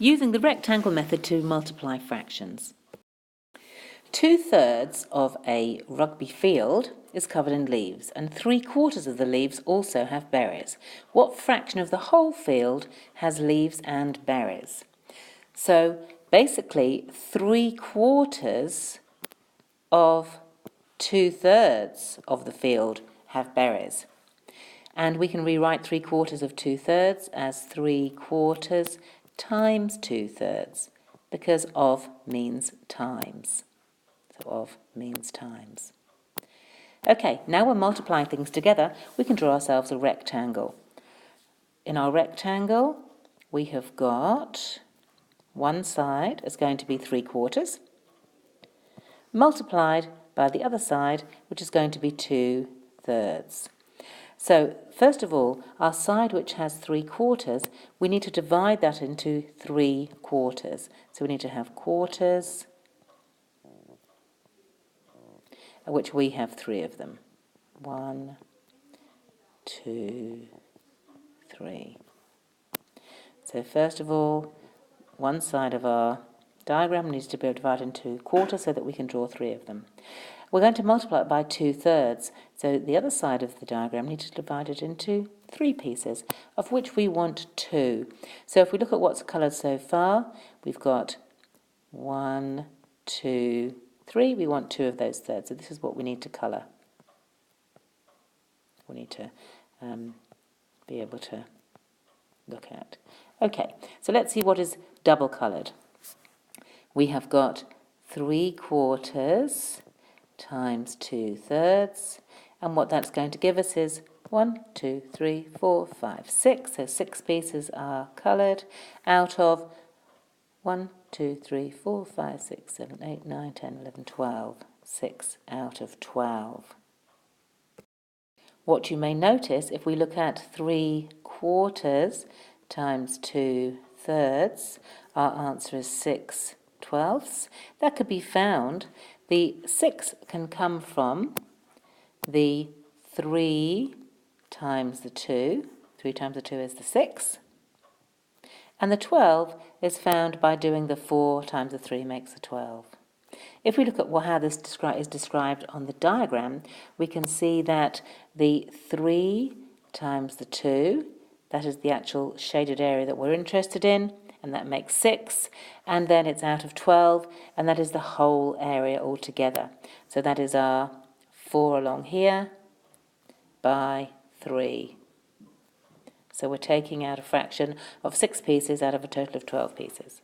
using the rectangle method to multiply fractions. 2/3 of a rugby field is covered in leaves, and 3/4 of the leaves also have berries. What fraction of the whole field has leaves and berries? So basically 3/4 of 2/3 of the field have berries. And we can rewrite 3/4 of 2/3 as 3/4 times 2/3, because of means times. So of means times. Okay, now we're multiplying things together, we can draw ourselves a rectangle. In our rectangle, we have got one side is going to be 3/4, multiplied by the other side, which is going to be 2/3. So, first of all, our side which has 3/4, we need to divide that into 3/4. So we need to have quarters, which we have 3 of them. 1, 2, 3. So first of all, one side of our diagram needs to be divided into quarters so that we can draw 3 of them. We're going to multiply it by 2/3, so the other side of the diagram needs to be divided into 3 pieces, of which we want 2. So if we look at what's coloured so far, we've got 1, 2, 3. We want 2 of those thirds, so this is what we need to colour. We need to be able to look at. Okay, so let's see what is double coloured. We have got 3/4 times 2/3, and what that's going to give us is 1, 2, 3, 4, 5, 6. So 6 pieces are coloured out of 1, 2, 3, 4, 5, 6, 7, 8, 9, 10, 11, 12. 6 out of 12. What you may notice, if we look at 3/4 times 2/3, our answer is 6/12. That could be found. The 6 can come from the 3 times the 2. 3 times the 2 is the 6. And the 12 is found by doing the 4 times the 3 makes the 12. If we look at how this is described on the diagram, we can see that the 3 times the 2, that is the actual shaded area that we're interested in, and that makes 6, and then it's out of 12, and that is the whole area altogether. So that is our 4 along here by 3. So we're taking out a fraction of 6 pieces out of a total of 12 pieces.